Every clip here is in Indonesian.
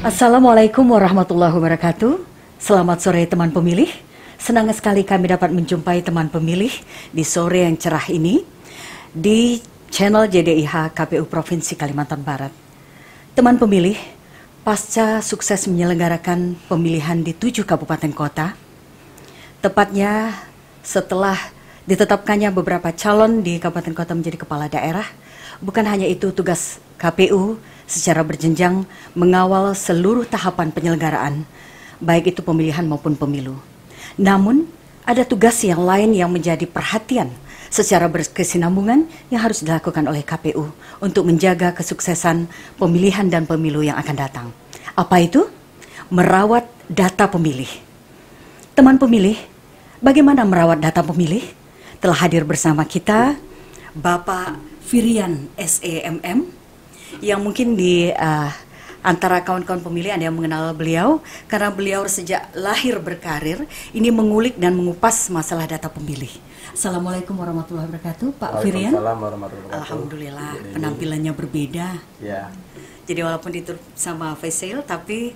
Assalamualaikum warahmatullahi wabarakatuh. Selamat sore teman pemilih. Senang sekali kami dapat menjumpai teman pemilih di sore yang cerah ini di channel JDIH KPU Provinsi Kalimantan Barat. Teman pemilih, pasca sukses menyelenggarakan pemilihan di 7 kabupaten kota, tepatnya setelah ditetapkannya beberapa calon di kabupaten kota menjadi kepala daerah, bukan hanya itu tugas KPU secara berjenjang mengawal seluruh tahapan penyelenggaraan, baik itu pemilihan maupun pemilu. Namun, ada tugas yang lain yang menjadi perhatian secara berkesinambungan yang harus dilakukan oleh KPU untuk menjaga kesuksesan pemilihan dan pemilu yang akan datang. Apa itu? Merawat data pemilih. Teman pemilih, bagaimana merawat data pemilih? Telah hadir bersama kita Bapak Firian SEMM, yang mungkin di antara kawan-kawan pemilih ada yang mengenal beliau karena beliau sejak lahir berkarir ini mengulik dan mengupas masalah data pemilih. Assalamualaikum warahmatullahi wabarakatuh, Pak Firian. Waalaikumsalam warahmatullahi wabarakatuh. Alhamdulillah, penampilannya berbeda. Ya. Jadi walaupun ditutup sama facial tapi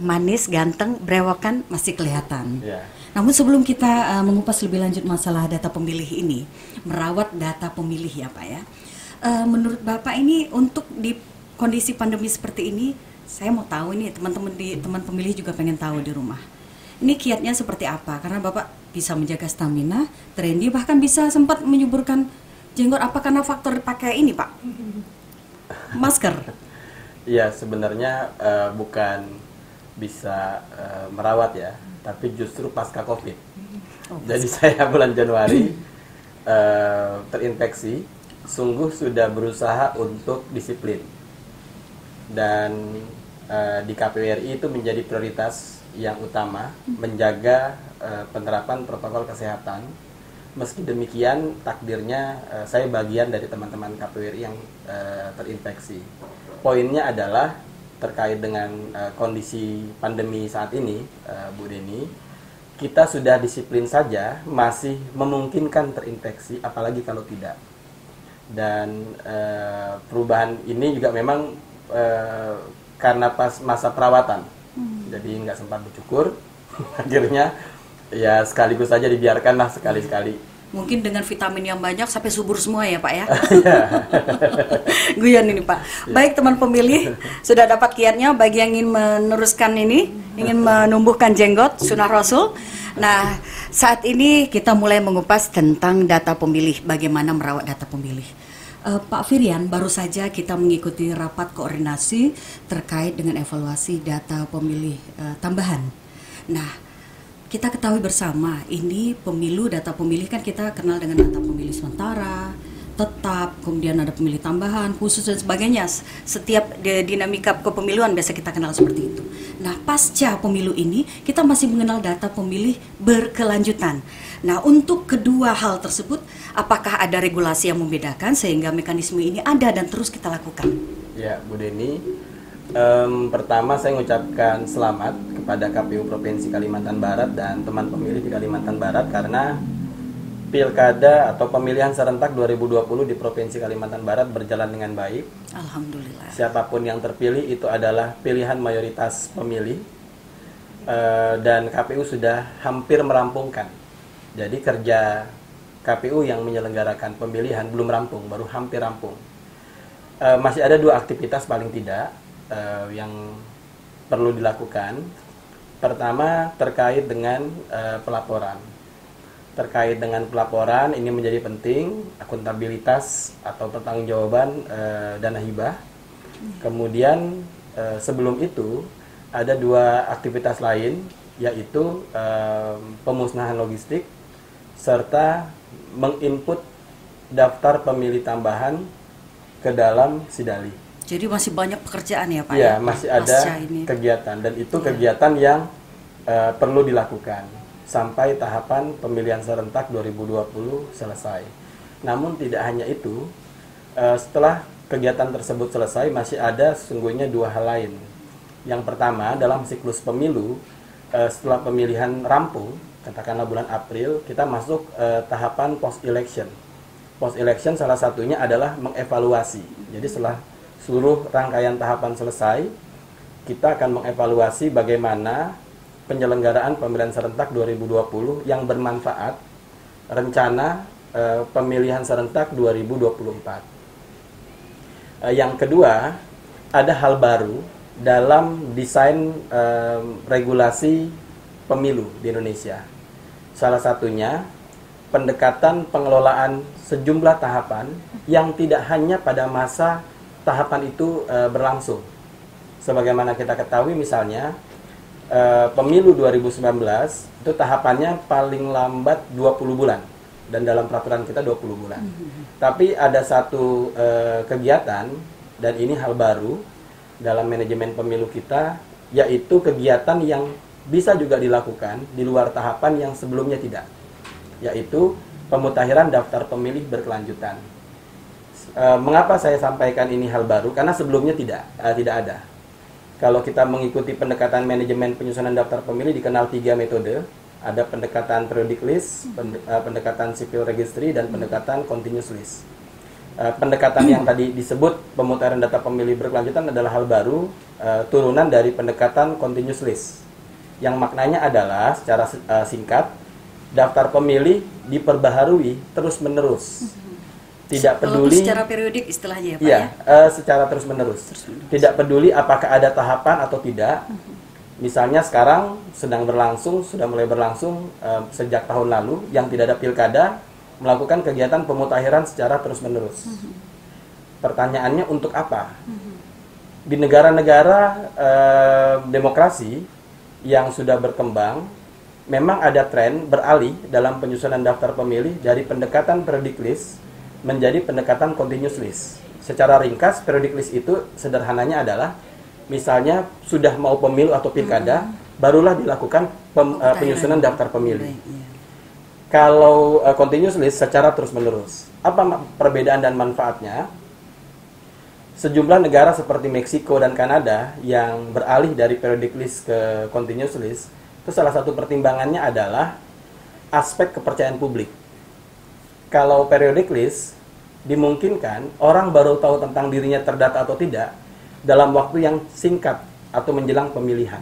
manis, ganteng, berewokan masih kelihatan. Ya. Namun sebelum kita mengupas lebih lanjut masalah data pemilih ini, merawat data pemilih ya Pak ya. Menurut Bapak ini untuk di kondisi pandemi seperti ini, saya mau tahu ini teman pemilih juga pengen tahu di rumah. Ini kiatnya seperti apa? Karena Bapak bisa menjaga stamina, trendy, bahkan bisa sempat menyuburkan jenggot. Apa karena faktor pakai ini Pak? Masker? Iya, sebenarnya bukan bisa merawat ya, tapi justru pasca COVID. Jadi saya bulan Januari terinfeksi, sungguh sudah berusaha untuk disiplin. Dan di KPU RI itu menjadi prioritas yang utama, menjaga penerapan protokol kesehatan. Meski demikian, takdirnya saya bagian dari teman-teman KPU RI yang terinfeksi. Poinnya adalah terkait dengan kondisi pandemi saat ini, Bu Deni, kita sudah disiplin saja, masih memungkinkan terinfeksi, apalagi kalau tidak. Dan perubahan ini juga memang karena pas masa perawatan, jadi nggak sempat bercukur, akhirnya ya sekaligus saja dibiarkanlah sekali-sekali. Mungkin dengan vitamin yang banyak sampai subur semua ya Pak ya. Guyon ini Pak. Baik teman pemilih, sudah dapat kiatnya bagi yang ingin meneruskan ini, ingin menumbuhkan jenggot, sunnah Rasul. Nah, saat ini kita mulai mengupas tentang data pemilih, bagaimana merawat data pemilih. Pak Firian, baru saja kita mengikuti rapat koordinasi terkait dengan evaluasi data pemilih tambahan. Nah, kita ketahui bersama, ini pemilu, data pemilih kan kita kenal dengan data pemilih sementara, tetap, kemudian ada pemilih tambahan, khusus dan sebagainya. Setiap dinamika kepemiluan biasa kita kenal seperti itu. Nah, pasca pemilu ini kita masih mengenal data pemilih berkelanjutan. Nah, untuk kedua hal tersebut, apakah ada regulasi yang membedakan sehingga mekanisme ini ada dan terus kita lakukan? Ya, Bu Deni, pertama saya mengucapkan selamat kepada KPU Provinsi Kalimantan Barat dan teman pemilih di Kalimantan Barat karena Pilkada atau pemilihan serentak 2020 di Provinsi Kalimantan Barat berjalan dengan baik. Alhamdulillah. Siapapun yang terpilih itu adalah pilihan mayoritas pemilih, dan KPU sudah hampir merampungkan. Jadi kerja KPU yang menyelenggarakan pemilihan belum rampung, baru hampir rampung. Masih ada 2 aktivitas paling tidak yang perlu dilakukan. Pertama terkait dengan pelaporan. Terkait dengan pelaporan ini menjadi penting, akuntabilitas atau pertanggungjawaban dana hibah. Kemudian sebelum itu ada 2 aktivitas lain, yaitu pemusnahan logistik serta menginput daftar pemilih tambahan ke dalam Sidali. Jadi masih banyak pekerjaan ya Pak? Ya, masih ada kegiatan dan itu kegiatan yang perlu dilakukan sampai tahapan pemilihan serentak 2020 selesai. Namun tidak hanya itu, setelah kegiatan tersebut selesai masih ada sesungguhnya 2 hal lain. Yang pertama, dalam siklus pemilu, setelah pemilihan rampung, katakanlah bulan April, kita masuk tahapan post-election. Post-election salah satunya adalah mengevaluasi. Jadi setelah seluruh rangkaian tahapan selesai, kita akan mengevaluasi bagaimana penyelenggaraan pemilihan serentak 2020 yang bermanfaat rencana pemilihan serentak 2024. Yang kedua, ada hal baru dalam desain regulasi pemilu di Indonesia. Salah satunya pendekatan pengelolaan sejumlah tahapan yang tidak hanya pada masa tahapan itu berlangsung. Sebagaimana kita ketahui misalnya pemilu 2019 itu tahapannya paling lambat 20 bulan dan dalam peraturan kita 20 bulan. Tapi ada satu kegiatan dan ini hal baru dalam manajemen pemilu kita, yaitu kegiatan yang bisa juga dilakukan di luar tahapan yang sebelumnya tidak, yaitu pemutakhiran daftar pemilih berkelanjutan. Mengapa saya sampaikan ini hal baru? Karena sebelumnya tidak ada. Kalau kita mengikuti pendekatan manajemen penyusunan daftar pemilih dikenal 3 metode. Ada pendekatan periodic list, pendekatan sipil registry, dan pendekatan continuous list. Pendekatan yang tadi disebut pemutahiran data pemilih berkelanjutan adalah hal baru, turunan dari pendekatan continuous list. Yang maknanya adalah secara singkat, daftar pemilih diperbaharui terus-menerus. Tidak peduli secara periodik istilahnya ya Pak ya? Secara terus-menerus. Tidak peduli apakah ada tahapan atau tidak. Misalnya sekarang sudah mulai berlangsung sejak tahun lalu yang tidak ada pilkada, melakukan kegiatan pemutakhiran secara terus-menerus. Pertanyaannya untuk apa? Di negara-negara demokrasi yang sudah berkembang, memang ada tren beralih dalam penyusunan daftar pemilih dari pendekatan periodic list menjadi pendekatan continuous list. Secara ringkas, periodic list itu sederhananya adalah misalnya sudah mau pemilu atau pilkada, barulah dilakukan penyusunan daftar pemilih. Kalau continuous list secara terus-menerus. Apa perbedaan dan manfaatnya? Sejumlah negara seperti Meksiko dan Kanada yang beralih dari periodic list ke continuous list, itu salah satu pertimbangannya adalah aspek kepercayaan publik. Kalau periodic list, dimungkinkan orang baru tahu tentang dirinya terdata atau tidak dalam waktu yang singkat atau menjelang pemilihan.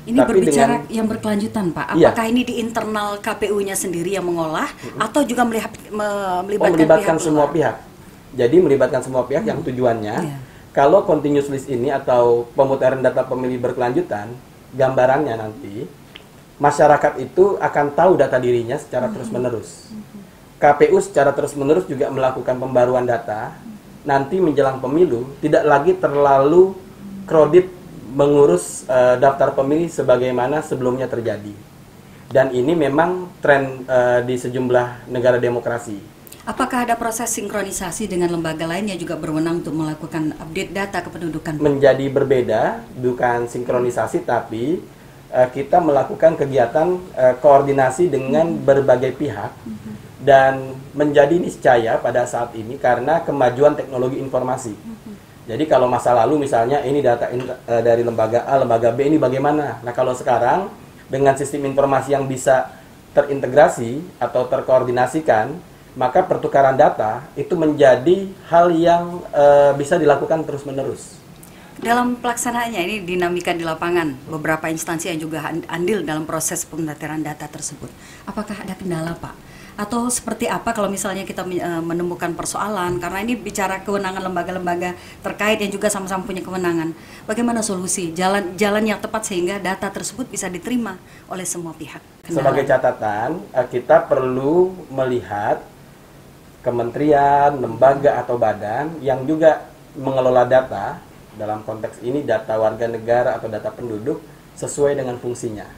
Ini tapi berbicara yang berkelanjutan Pak, apakah ini di internal KPU-nya sendiri yang mengolah atau juga melibatkan semua pihak? Jadi melibatkan semua pihak yang tujuannya, kalau continuous list ini atau pemutahiran data pemilih berkelanjutan, gambarannya nanti masyarakat itu akan tahu data dirinya secara terus-menerus. KPU secara terus-menerus juga melakukan pembaruan data. Nanti menjelang pemilu tidak lagi terlalu kredit mengurus daftar pemilih sebagaimana sebelumnya terjadi. Dan ini memang tren di sejumlah negara demokrasi. Apakah ada proses sinkronisasi dengan lembaga lain yang juga berwenang untuk melakukan update data kependudukan? Menjadi berbeda, bukan sinkronisasi, tapi kita melakukan kegiatan koordinasi dengan berbagai pihak. Dan menjadi niscaya pada saat ini karena kemajuan teknologi informasi. Jadi kalau masa lalu misalnya ini data dari lembaga A, lembaga B ini bagaimana? Nah kalau sekarang dengan sistem informasi yang bisa terintegrasi atau terkoordinasikan, maka pertukaran data itu menjadi hal yang bisa dilakukan terus-menerus. Dalam pelaksanaannya ini dinamika di lapangan, beberapa instansi yang juga andil dalam proses pemutahiran data tersebut. Apakah ada kendala Pak? Atau seperti apa kalau misalnya kita menemukan persoalan, karena ini bicara kewenangan lembaga-lembaga terkait yang juga sama-sama punya kewenangan. Bagaimana solusi, jalan yang tepat sehingga data tersebut bisa diterima oleh semua pihak? Sebagai catatan, kita perlu melihat kementerian, lembaga atau badan yang juga mengelola data, dalam konteks ini data warga negara atau data penduduk, sesuai dengan fungsinya.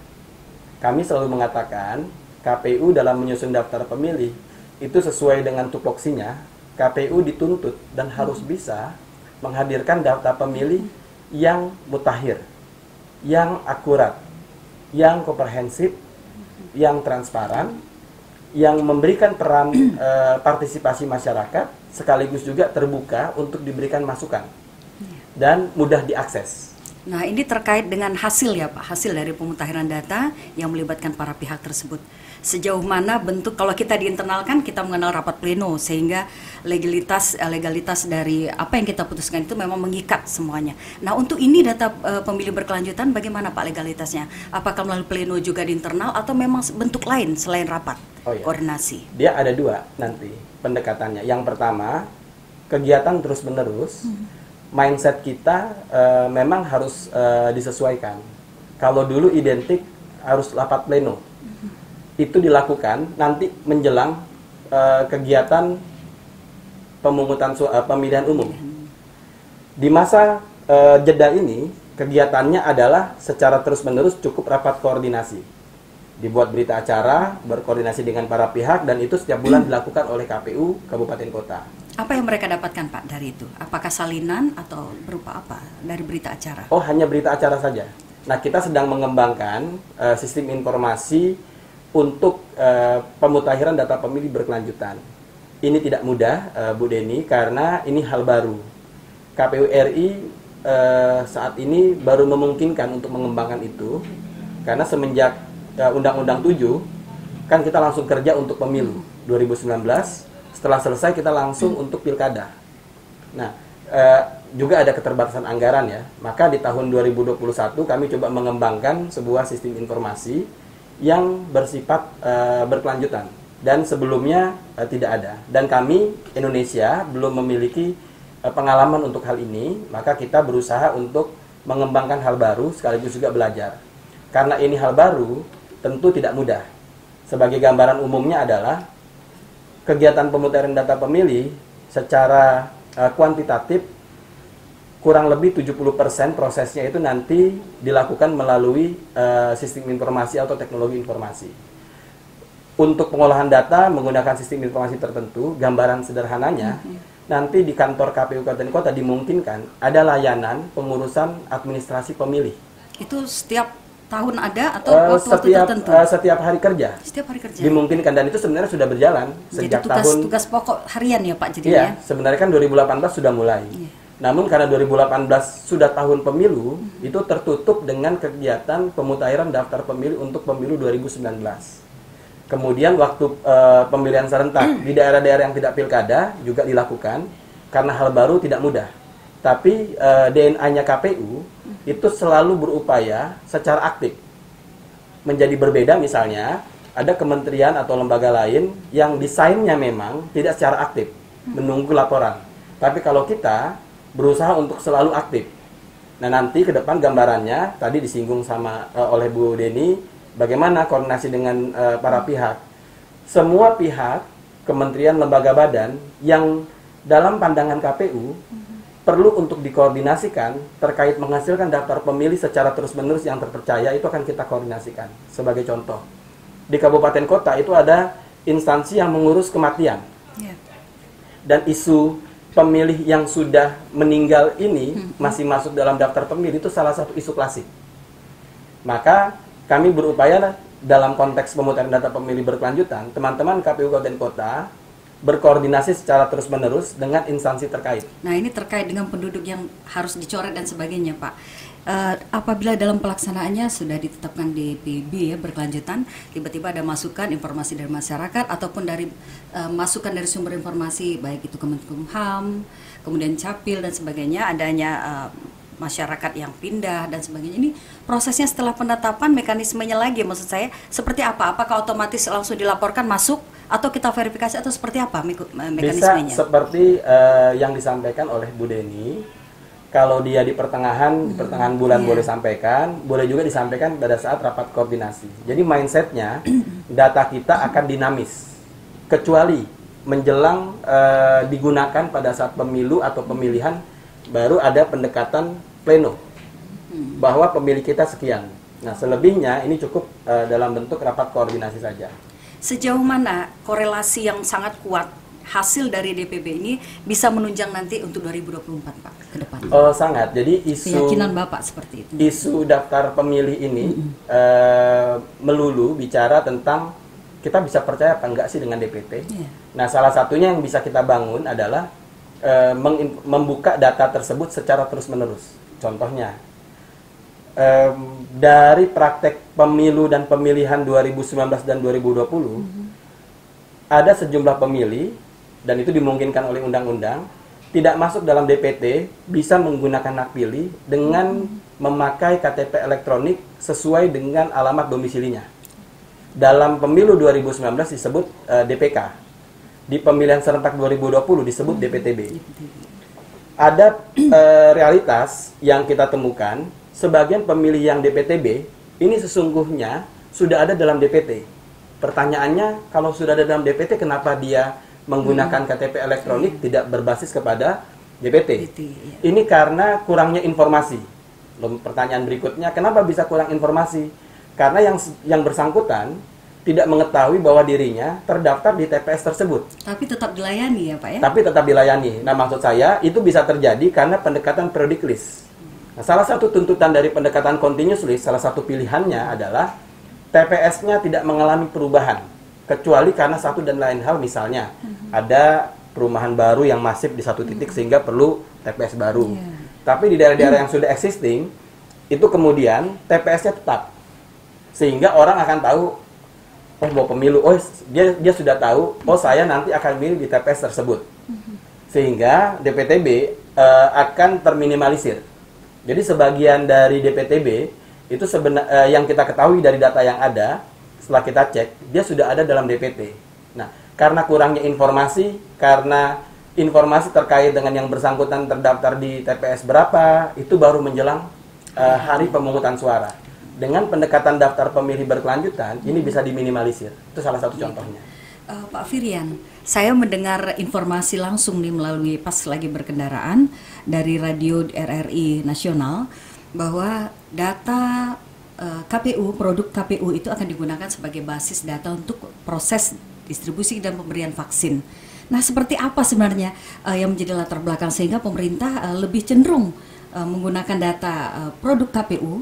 Kami selalu mengatakan, KPU dalam menyusun daftar pemilih itu sesuai dengan tupoksinya. KPU dituntut dan harus bisa menghadirkan daftar pemilih yang mutakhir, yang akurat, yang komprehensif, yang transparan, yang memberikan peran partisipasi masyarakat, sekaligus juga terbuka untuk diberikan masukan dan mudah diakses. Nah, ini terkait dengan hasil ya Pak, hasil dari pemutakhiran data yang melibatkan para pihak tersebut. Sejauh mana bentuk, kalau kita di internal kan kita mengenal rapat pleno, sehingga legalitas dari apa yang kita putuskan itu memang mengikat semuanya. Nah, untuk ini data pemilih berkelanjutan bagaimana Pak legalitasnya? Apakah melalui pleno juga di internal atau memang bentuk lain selain rapat koordinasi? Dia ada dua nanti pendekatannya. Yang pertama, kegiatan terus-menerus. Mindset kita memang harus disesuaikan. Kalau dulu identik harus rapat pleno, itu dilakukan nanti menjelang kegiatan pemilihan umum. Di masa jeda ini, kegiatannya adalah secara terus-menerus cukup rapat koordinasi. Dibuat berita acara, berkoordinasi dengan para pihak, dan itu setiap bulan dilakukan oleh KPU Kabupaten Kota. Apa yang mereka dapatkan Pak dari itu? Apakah salinan atau berupa apa dari berita acara? Oh, hanya berita acara saja. Nah, kita sedang mengembangkan sistem informasi untuk pemutakhiran data pemilih berkelanjutan. Ini tidak mudah, Bu Deni, karena ini hal baru. KPU RI saat ini baru memungkinkan untuk mengembangkan itu, karena semenjak Undang-Undang 7, kan kita langsung kerja untuk pemilu 2019. Setelah selesai kita langsung untuk pilkada. Nah, juga ada keterbatasan anggaran ya. Maka di tahun 2021 kami coba mengembangkan sebuah sistem informasi yang bersifat berkelanjutan. Dan sebelumnya tidak ada. Dan kami, Indonesia, belum memiliki pengalaman untuk hal ini. Maka kita berusaha untuk mengembangkan hal baru sekaligus juga belajar. Karena ini hal baru, tentu tidak mudah. Sebagai gambaran umumnya adalah kegiatan pemutakhiran data pemilih secara kuantitatif kurang lebih 70% prosesnya itu nanti dilakukan melalui sistem informasi atau teknologi informasi. Untuk pengolahan data menggunakan sistem informasi tertentu, gambaran sederhananya, nanti di kantor KPU Kabupaten Kota dimungkinkan ada layanan pengurusan administrasi pemilih. Itu setiap tahun ada atau waktu tertentu? Setiap hari kerja. Setiap hari kerja. Dimungkinkan, dan itu sebenarnya sudah berjalan sejak tugas pokok harian ya Pak jadinya. Iya, sebenarnya kan 2018 sudah mulai. Iya. Namun karena 2018 sudah tahun pemilu, itu tertutup dengan kegiatan pemutakhiran daftar pemilih untuk pemilu 2019. Kemudian waktu pemilihan serentak di daerah-daerah yang tidak pilkada juga dilakukan, karena hal baru tidak mudah. Tapi DNA-nya KPU itu selalu berupaya secara aktif. Menjadi berbeda misalnya, ada kementerian atau lembaga lain yang desainnya memang tidak secara aktif, menunggu laporan. Tapi kalau kita berusaha untuk selalu aktif. Nah, nanti ke depan gambarannya, tadi disinggung oleh Bu Deni, bagaimana koordinasi dengan para pihak. Semua pihak, kementerian, lembaga badan, yang dalam pandangan KPU, perlu untuk dikoordinasikan terkait menghasilkan daftar pemilih secara terus-menerus yang terpercaya, itu akan kita koordinasikan. Sebagai contoh, di kabupaten kota itu ada instansi yang mengurus kematian. Dan isu pemilih yang sudah meninggal ini masih masuk dalam daftar pemilih, itu salah satu isu klasik. Maka kami berupaya dalam konteks pemutakhiran data pemilih berkelanjutan, teman-teman KPU Kabupaten Kota berkoordinasi secara terus-menerus dengan instansi terkait. Nah, ini terkait dengan penduduk yang harus dicoret dan sebagainya, Pak. Apabila dalam pelaksanaannya sudah ditetapkan DPB ya berkelanjutan, tiba-tiba ada masukan informasi dari masyarakat ataupun dari masukan dari sumber informasi, baik itu Kemenkumham, kemudian Capil dan sebagainya, adanya masyarakat yang pindah dan sebagainya. Ini prosesnya setelah penetapan, mekanismenya lagi, maksud saya seperti apa? Apakah otomatis langsung dilaporkan masuk atau kita verifikasi atau seperti apa mekanismenya? Bisa seperti yang disampaikan oleh Bu Deni. Kalau dia di pertengahan bulan boleh sampaikan, boleh juga disampaikan pada saat rapat koordinasi. Jadi mindsetnya data kita akan dinamis, kecuali menjelang digunakan pada saat pemilu atau pemilihan, baru ada pendekatan pleno bahwa pemilih kita sekian. Nah, selebihnya ini cukup dalam bentuk rapat koordinasi saja. Sejauh mana korelasi yang sangat kuat hasil dari DPB ini bisa menunjang nanti untuk 2024 Pak ke depan? Oh, sangat. Jadi keyakinan Bapak seperti itu. Isu daftar pemilih ini melulu bicara tentang kita bisa percaya apa enggak sih dengan DPT. Nah, salah satunya yang bisa kita bangun adalah membuka data tersebut secara terus-menerus. Contohnya, dari praktek pemilu dan pemilihan 2019 dan 2020, ada sejumlah pemilih, dan itu dimungkinkan oleh undang-undang, tidak masuk dalam DPT, bisa menggunakan hak pilih dengan memakai KTP elektronik sesuai dengan alamat domisilinya. Dalam pemilu 2019 disebut DPK. Di pemilihan serentak 2020 disebut DPTB. Ada realitas yang kita temukan, sebagian pemilih yang DPTB ini sesungguhnya sudah ada dalam DPT. Pertanyaannya, kalau sudah ada dalam DPT, kenapa dia menggunakan KTP elektronik tidak berbasis kepada DPT? Ini karena kurangnya informasi. Pertanyaan berikutnya, kenapa bisa kurang informasi? Karena yang bersangkutan tidak mengetahui bahwa dirinya terdaftar di TPS tersebut. Tapi tetap dilayani ya Pak ya? Tapi tetap dilayani. Nah, maksud saya itu bisa terjadi karena pendekatan periodic list. Nah, salah satu tuntutan dari pendekatan continuous list, salah satu pilihannya adalah TPS-nya tidak mengalami perubahan, kecuali karena satu dan lain hal, misalnya ada perumahan baru yang masif di satu titik sehingga perlu TPS baru. Tapi di daerah-daerah yang sudah existing, itu kemudian TPS-nya tetap. Sehingga orang akan tahu, oh mau pemilu, oh dia sudah tahu, oh saya nanti akan milih di TPS tersebut. Sehingga DPTB akan terminimalisir. Jadi sebagian dari DPTB itu yang kita ketahui dari data yang ada, setelah kita cek, dia sudah ada dalam DPT. Nah, karena kurangnya informasi, karena informasi terkait dengan yang bersangkutan terdaftar di TPS berapa, itu baru menjelang hari pemungutan suara. Dengan pendekatan daftar pemilih berkelanjutan, ini bisa diminimalisir. Itu salah satu contohnya. Pak Firian, saya mendengar informasi langsung nih melalui pas lagi berkendaraan dari radio RRI Nasional bahwa data KPU, produk KPU itu akan digunakan sebagai basis data untuk proses distribusi dan pemberian vaksin. Nah, seperti apa sebenarnya yang menjadi latar belakang sehingga pemerintah lebih cenderung menggunakan data produk KPU?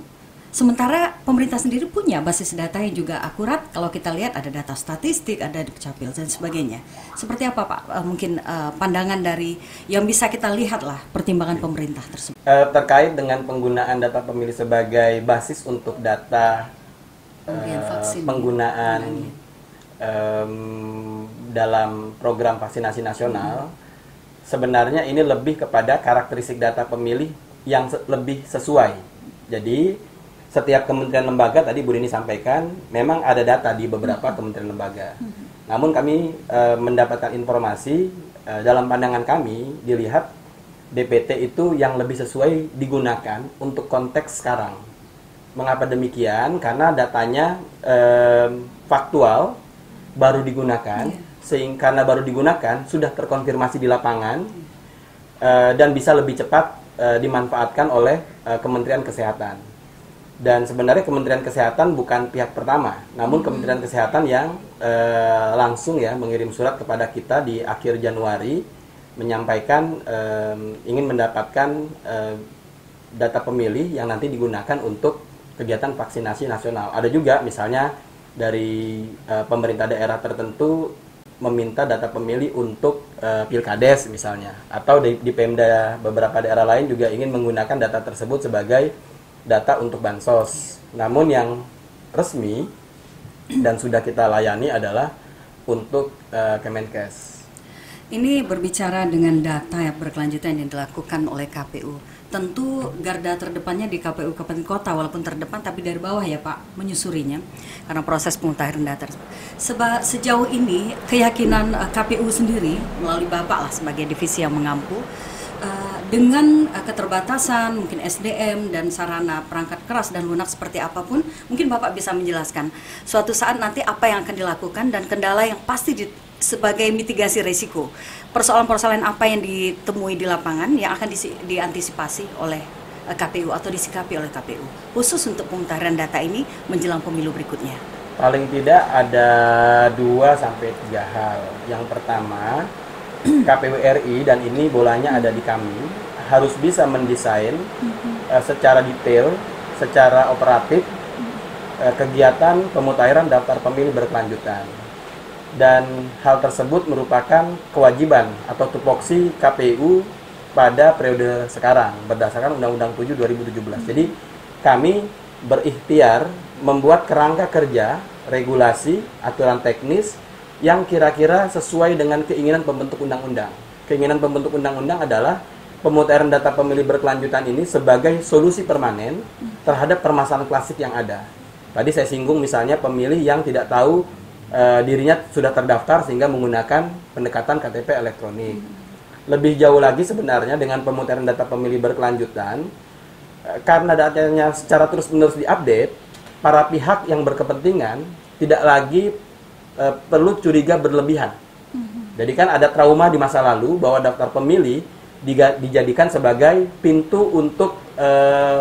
Sementara pemerintah sendiri punya basis data yang juga akurat. Kalau kita lihat ada data statistik, ada Dukcapil dan sebagainya. Seperti apa Pak? Mungkin pandangan dari yang bisa kita lihat lah pertimbangan pemerintah tersebut. Terkait dengan penggunaan data pemilih sebagai basis untuk data penggunaan dalam program vaksinasi nasional, sebenarnya ini lebih kepada karakteristik data pemilih yang lebih sesuai. Jadi setiap kementerian lembaga, tadi Bu Rini sampaikan, memang ada data di beberapa kementerian lembaga. Namun kami mendapatkan informasi, dalam pandangan kami, dilihat DPT itu yang lebih sesuai digunakan untuk konteks sekarang. Mengapa demikian? Karena datanya faktual, baru digunakan, sehingga karena baru digunakan, sudah terkonfirmasi di lapangan, dan bisa lebih cepat dimanfaatkan oleh Kementerian Kesehatan. Dan sebenarnya Kementerian Kesehatan bukan pihak pertama, namun Kementerian Kesehatan yang langsung ya mengirim surat kepada kita di akhir Januari menyampaikan ingin mendapatkan data pemilih yang nanti digunakan untuk kegiatan vaksinasi nasional. Ada juga misalnya dari pemerintah daerah tertentu meminta data pemilih untuk Pilkades misalnya, atau di Pemda beberapa daerah lain juga ingin menggunakan data tersebut sebagai data untuk bansos. Namun yang resmi dan sudah kita layani adalah untuk Kemenkes. Ini berbicara dengan data yang berkelanjutan yang dilakukan oleh KPU. Tentu garda terdepannya di KPU Kabupaten Kota, walaupun terdepan tapi dari bawah ya Pak, menyusurinya karena proses pemutahiran data. Sejauh ini keyakinan KPU sendiri melalui Bapak lah sebagai divisi yang mengampu, dengan keterbatasan mungkin SDM dan sarana perangkat keras dan lunak seperti apapun, mungkin Bapak bisa menjelaskan suatu saat nanti apa yang akan dilakukan dan kendala yang pasti sebagai mitigasi risiko. Persoalan-persoalan apa yang ditemui di lapangan yang akan diantisipasi oleh KPU atau disikapi oleh KPU khusus untuk pemutahiran data ini menjelang pemilu berikutnya. Paling tidak ada 2-3 hal. Yang pertama, KPU RI, dan ini bolanya ada di kami, harus bisa mendesain secara detail, secara operatif kegiatan pemutahiran daftar pemilih berkelanjutan. Dan hal tersebut merupakan kewajiban atau tupoksi KPU pada periode sekarang berdasarkan Undang-Undang 7 2017. Jadi kami berikhtiar membuat kerangka kerja, regulasi, aturan teknis yang kira-kira sesuai dengan keinginan pembentuk undang-undang. Keinginan pembentuk undang-undang adalah pemutahiran data pemilih berkelanjutan ini sebagai solusi permanen terhadap permasalahan klasik yang ada. Tadi saya singgung misalnya pemilih yang tidak tahu dirinya sudah terdaftar sehingga menggunakan pendekatan KTP elektronik. Lebih jauh lagi sebenarnya dengan pemutahiran data pemilih berkelanjutan, karena datanya secara terus-menerus diupdate, para pihak yang berkepentingan tidak lagi perlu curiga berlebihan. Jadi kan ada trauma di masa lalu bahwa daftar pemilih dijadikan sebagai pintu untuk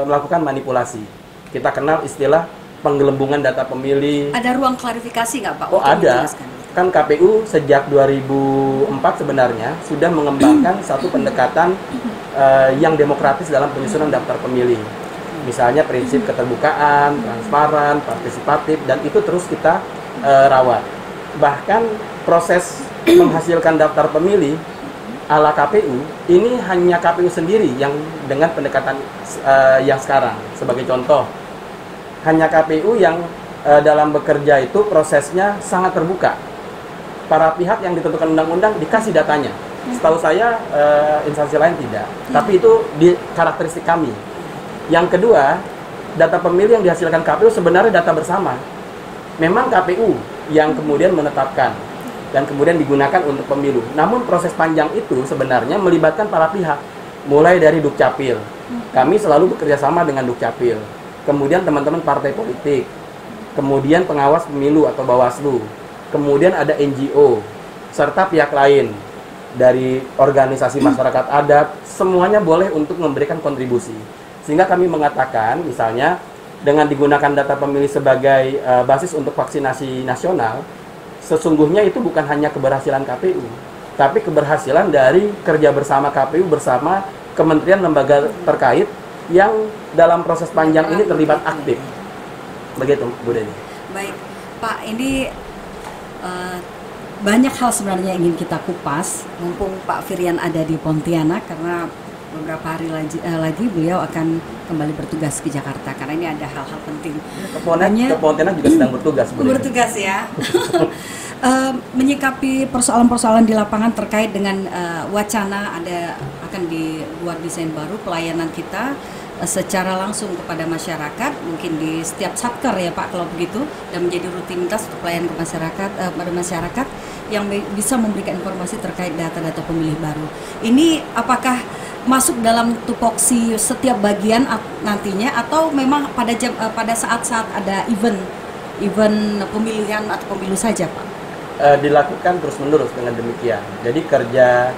melakukan manipulasi. Kita kenal istilah penggelembungan data pemilih. Ada ruang klarifikasi nggak Pak? Oh ada. Kan KPU sejak 2004 sebenarnya sudah mengembangkan satu pendekatan yang demokratis dalam penyusunan daftar pemilih. Misalnya prinsip keterbukaan, transparan, partisipatif, dan itu terus kita rawat. Bahkan proses menghasilkan daftar pemilih ala KPU, ini hanya KPU sendiri yang dengan pendekatan yang sekarang. Sebagai contoh, hanya KPU yang dalam bekerja itu prosesnya sangat terbuka. Para pihak yang ditentukan undang-undang dikasih datanya. Setahu saya instansi lain tidak. Tapi itu di karakteristik kami. Yang kedua, data pemilih yang dihasilkan KPU sebenarnya data bersama. Memang KPU yang kemudian menetapkan dan kemudian digunakan untuk pemilu. Namun proses panjang itu sebenarnya melibatkan para pihak. Mulai dari Dukcapil. Kami selalu bekerja sama dengan Dukcapil. Kemudian teman-teman partai politik. Kemudian pengawas pemilu atau Bawaslu. Kemudian ada NGO serta pihak lain dari organisasi masyarakat adat, semuanya boleh untuk memberikan kontribusi. Sehingga kami mengatakan misalnya dengan digunakan data pemilih sebagai basis untuk vaksinasi nasional, sesungguhnya itu bukan hanya keberhasilan KPU, tapi keberhasilan dari kerja bersama KPU bersama kementerian lembaga terkait yang dalam proses panjang ini terlibat aktif. Begitu, Bu Deni. Baik, Pak, ini banyak hal sebenarnya ingin kita kupas, mumpung Pak Firian ada di Pontianak, karena beberapa hari lagi beliau akan kembali bertugas ke Jakarta, karena ini ada hal-hal penting. Ke Pontianak juga sedang bertugas. Bertugas ya. Menyikapi persoalan-persoalan di lapangan terkait dengan wacana akan dibuat desain baru pelayanan kita secara langsung kepada masyarakat, mungkin di setiap satker ya Pak kalau begitu, dan menjadi rutinitas untuk pelayanan ke masyarakat, pada masyarakat yang bisa memberikan informasi terkait data-data pemilih baru. Ini apakah masuk dalam tupoksi setiap bagian nantinya, atau memang pada saat-saat ada event pemilihan atau pemilu saja Pak? Dilakukan terus-menerus dengan demikian. Jadi kerja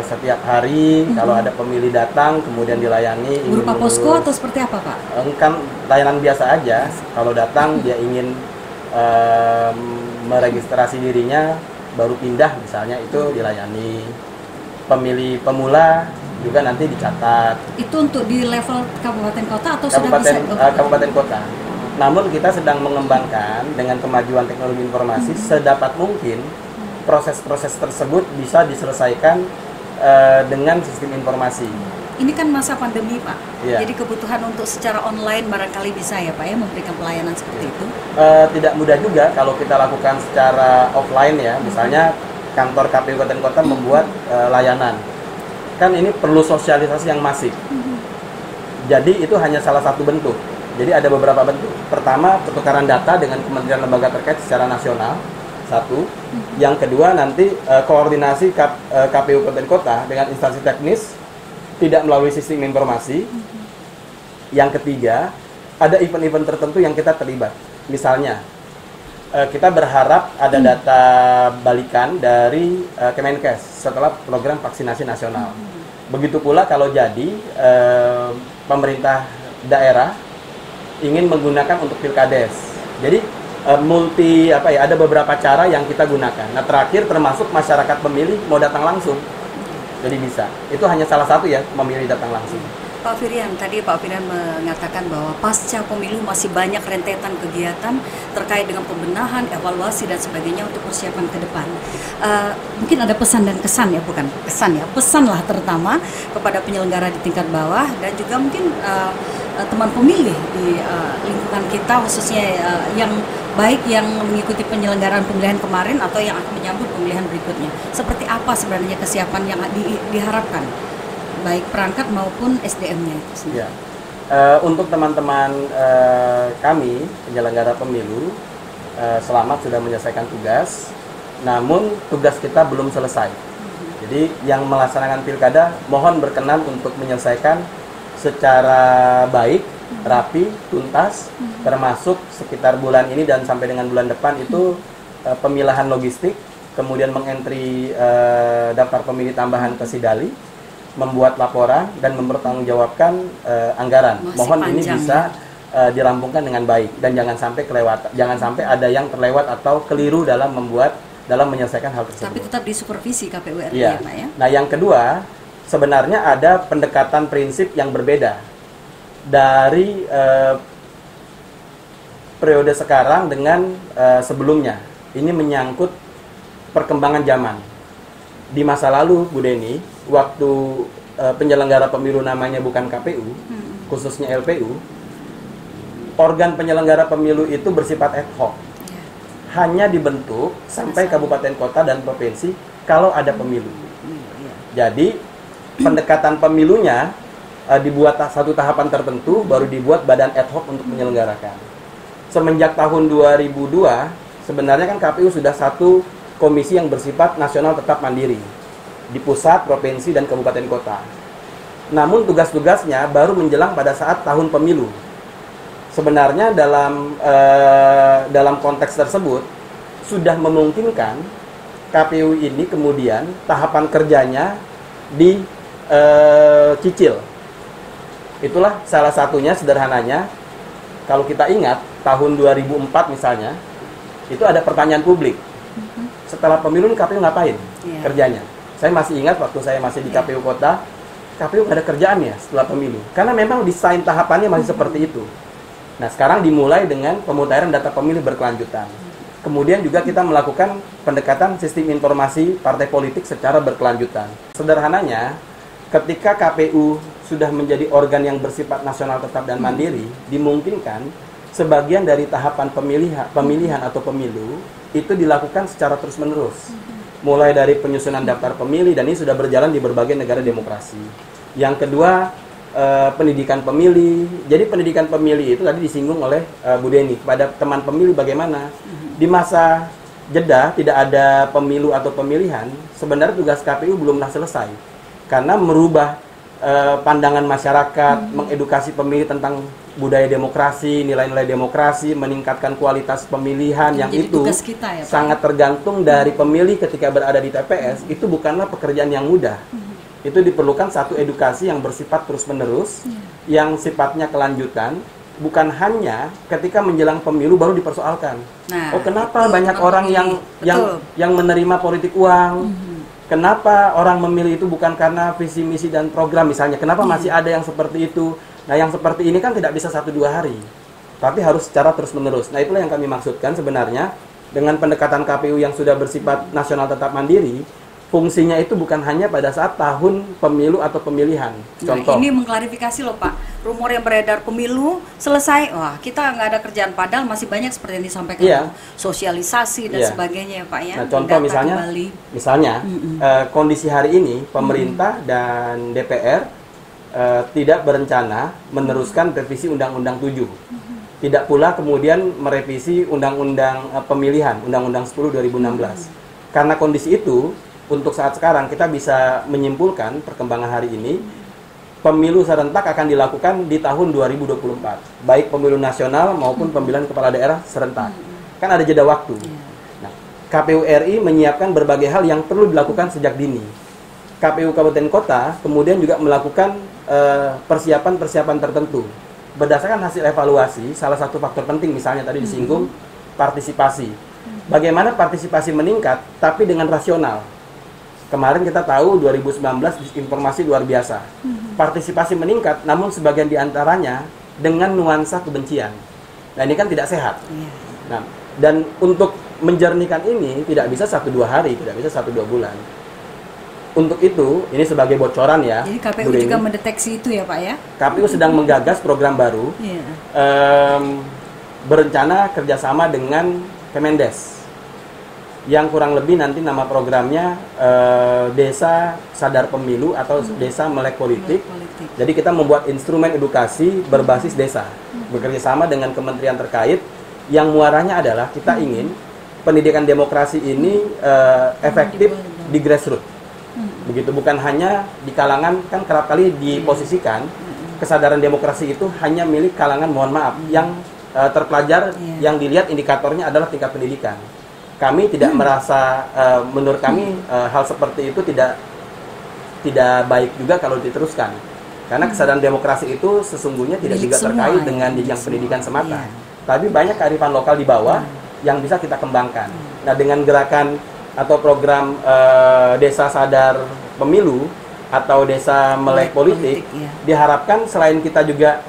setiap hari, kalau ada pemilih datang kemudian dilayani. Berupa posko atau seperti apa Pak? Kan layanan biasa aja. Kalau datang dia ingin meregistrasi dirinya baru pindah misalnya, itu dilayani. Pemilih pemula juga nanti dicatat. Itu untuk di level kabupaten kota atau sudah bisa? Kabupaten kota. Namun kita sedang mengembangkan dengan kemajuan teknologi informasi sedapat mungkin proses-proses tersebut bisa diselesaikan dengan sistem informasi. Ini kan masa pandemi Pak, ya. Jadi kebutuhan untuk secara online barangkali bisa ya Pak ya memberikan pelayanan seperti itu? Tidak mudah juga kalau kita lakukan secara offline ya, misalnya kantor KPU Kabupaten Kota membuat layanan. Kan ini perlu sosialisasi yang masif. Jadi itu hanya salah satu bentuk. Jadi ada beberapa bentuk. Pertama, pertukaran data dengan kementerian lembaga terkait secara nasional. Satu. Yang kedua nanti koordinasi KPU Kabupaten Kota dengan instansi teknis tidak melalui sistem informasi. Yang ketiga, ada event-event tertentu yang kita terlibat. Misalnya, kita berharap ada data balikan dari Kemenkes setelah program vaksinasi nasional. Begitu pula kalau jadi pemerintah daerah ingin menggunakan untuk pilkades. Jadi ada beberapa cara yang kita gunakan. Nah, terakhir termasuk masyarakat pemilih mau datang langsung. Jadi bisa. Itu hanya salah satu ya, memilih datang langsung. Pak Firian, tadi Pak Firian mengatakan bahwa pasca pemilu masih banyak rentetan kegiatan terkait dengan pembenahan, evaluasi dan sebagainya untuk persiapan ke depan. Mungkin ada pesan dan kesan ya, bukan kesan ya, pesan lah terutama kepada penyelenggara di tingkat bawah dan juga mungkin teman pemilih di lingkungan kita, khususnya yang baik yang mengikuti penyelenggaraan pemilihan kemarin atau yang akan menyambut pemilihan berikutnya. Seperti apa sebenarnya kesiapan yang diharapkan, baik perangkat maupun SDM-nya itu sendiri? Ya. Untuk teman-teman kami penyelenggara pemilu, selamat sudah menyelesaikan tugas, namun tugas kita belum selesai. Jadi yang melaksanakan pilkada mohon berkenan untuk menyelesaikan secara baik, rapi, tuntas, termasuk sekitar bulan ini dan sampai dengan bulan depan itu pemilahan logistik, kemudian mengentri daftar pemilih tambahan ke Sidali, membuat laporan dan mempertanggungjawabkan anggaran. Mohon ini bisa dirampungkan dengan baik dan jangan sampai kelewat, jangan sampai ada yang terlewat atau keliru dalam menyelesaikan hal tersebut. Tapi tetap disupervisi KPU RI ya, Pak ya. Nah, yang kedua, sebenarnya ada pendekatan prinsip yang berbeda dari periode sekarang dengan sebelumnya. Ini menyangkut perkembangan zaman. Di masa lalu, Bu Deni, waktu penyelenggara pemilu namanya bukan KPU, khususnya LPU, organ penyelenggara pemilu itu bersifat ad hoc. Hanya dibentuk sampai kabupaten kota dan provinsi kalau ada pemilu. Jadi pendekatan pemilunya dibuat satu tahapan tertentu, baru dibuat badan ad hoc untuk menyelenggarakan. Semenjak tahun 2002 sebenarnya kan KPU sudah satu komisi yang bersifat nasional tetap mandiri di pusat, provinsi, dan kabupaten kota. Namun tugas-tugasnya baru menjelang pada saat tahun pemilu. Sebenarnya dalam konteks tersebut sudah memungkinkan KPU ini kemudian tahapan kerjanya dicicil. Itulah salah satunya sederhananya. Kalau kita ingat tahun 2004 misalnya, itu ada pertanyaan publik. Setelah pemilu KPU ngapain kerjanya? Saya masih ingat waktu saya masih di KPU kota, KPU nggak ada kerjaan ya setelah pemilu. Karena memang desain tahapannya masih seperti itu. Nah, sekarang dimulai dengan pemutahiran data pemilih berkelanjutan. Kemudian juga kita melakukan pendekatan sistem informasi partai politik secara berkelanjutan. Sederhananya, ketika KPU sudah menjadi organ yang bersifat nasional tetap dan mandiri, dimungkinkan sebagian dari tahapan pemilihan atau pemilu itu dilakukan secara terus-menerus. Mulai dari penyusunan daftar pemilih, dan ini sudah berjalan di berbagai negara demokrasi. Yang kedua, pendidikan pemilih. Jadi pendidikan pemilih itu tadi disinggung oleh Bu Deni kepada teman pemilih bagaimana di masa jeda tidak ada pemilu atau pemilihan, sebenarnya tugas KPU belumlah selesai karena merubah pandangan masyarakat, mengedukasi pemilih tentang budaya demokrasi, nilai-nilai demokrasi, meningkatkan kualitas pemilihan. Yang itu kita, ya, Pak, sangat tergantung dari pemilih ketika berada di TPS. Itu bukanlah pekerjaan yang mudah. Itu diperlukan satu edukasi yang bersifat terus-menerus, yang sifatnya kelanjutan, bukan hanya ketika menjelang pemilu baru dipersoalkan. Nah, kenapa banyak orang yang menerima politik uang? Kenapa orang memilih itu bukan karena visi misi dan program misalnya? Kenapa masih ada yang seperti itu? Nah, yang seperti ini kan tidak bisa 1-2 hari, tapi harus secara terus-menerus. Nah, itulah yang kami maksudkan sebenarnya dengan pendekatan KPU yang sudah bersifat nasional tetap mandiri. Fungsinya itu bukan hanya pada saat tahun pemilu atau pemilihan. Contoh. Nah, ini mengklarifikasi loh Pak, rumor yang beredar pemilu selesai, wah kita nggak ada kerjaan, padahal masih banyak seperti yang disampaikan, sosialisasi dan sebagainya ya Pak ya. Nah, contoh misalnya kondisi hari ini pemerintah dan DPR tidak berencana meneruskan revisi Undang-Undang 7. Tidak pula kemudian merevisi Undang-Undang Pemilihan, Undang-Undang 10 2016. Karena kondisi itu, untuk saat sekarang kita bisa menyimpulkan perkembangan hari ini, pemilu serentak akan dilakukan di tahun 2024, baik pemilu nasional maupun pemilihan kepala daerah serentak. Kan ada jeda waktu. Nah, KPU RI menyiapkan berbagai hal yang perlu dilakukan sejak dini. KPU Kabupaten Kota kemudian juga melakukan persiapan-persiapan tertentu. Berdasarkan hasil evaluasi, salah satu faktor penting misalnya tadi disinggung partisipasi. Bagaimana partisipasi meningkat tapi dengan rasional. Kemarin kita tahu 2019 informasi luar biasa. Partisipasi meningkat, namun sebagian diantaranya dengan nuansa kebencian. Nah, ini kan tidak sehat. Nah, dan untuk menjernihkan ini tidak bisa 1-2 hari, tidak bisa 1-2 bulan. untuk itu, ini sebagai bocoran ya. Jadi KPU Bu juga Deni, mendeteksi itu ya Pak ya? KPU sedang menggagas program baru, berencana kerjasama dengan Kemendes, yang kurang lebih nanti nama programnya Desa Sadar Pemilu atau Desa Melek Politik. Jadi kita membuat instrumen edukasi berbasis desa, bekerja sama dengan kementerian terkait, yang muaranya adalah kita ingin pendidikan demokrasi ini efektif di grassroots. Begitu, bukan hanya di kalangan, kan kerap kali diposisikan kesadaran demokrasi itu hanya milik kalangan, mohon maaf, yang terpelajar, yang dilihat indikatornya adalah tingkat pendidikan. Kami tidak merasa, menurut kami hal seperti itu tidak baik juga kalau diteruskan, karena kesadaran demokrasi itu sesungguhnya tidak juga terkait dengan jenjang pendidikan semata, tapi banyak kearifan lokal di bawah yang bisa kita kembangkan. Nah, dengan gerakan atau program Desa Sadar Pemilu atau Desa Melek Politik, diharapkan selain kita juga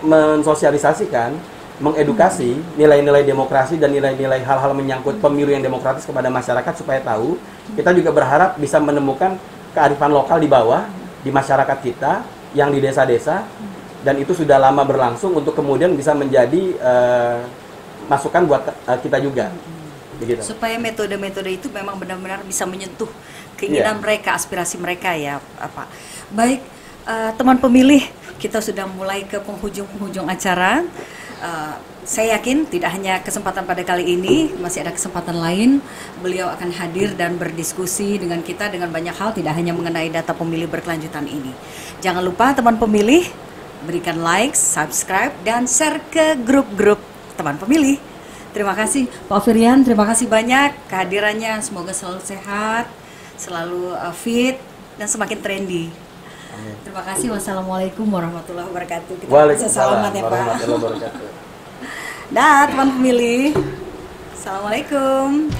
mensosialisasikan, mengedukasi nilai-nilai demokrasi dan nilai-nilai hal-hal menyangkut pemilu yang demokratis kepada masyarakat supaya tahu, kita juga berharap bisa menemukan kearifan lokal di bawah, di masyarakat kita, yang di desa-desa, dan itu sudah lama berlangsung untuk kemudian bisa menjadi masukan buat kita juga. Begitu. Supaya metode-metode itu memang benar-benar bisa menyentuh keinginan mereka, aspirasi mereka ya Pak. Baik, teman pemilih, kita sudah mulai ke penghujung acara. Saya yakin tidak hanya kesempatan pada kali ini, masih ada kesempatan lain. Beliau akan hadir dan berdiskusi dengan kita dengan banyak hal, tidak hanya mengenai data pemilih berkelanjutan ini. Jangan lupa teman pemilih, berikan like, subscribe, dan share ke grup-grup teman pemilih. Terima kasih Pak Firian, terima kasih banyak kehadirannya. Semoga selalu sehat, selalu fit, dan semakin trendy. Amin. Terima kasih. Wassalamualaikum warahmatullahi wabarakatuh. Kita bisa salaman ya Pak. Dah teman pemilih. Assalamualaikum.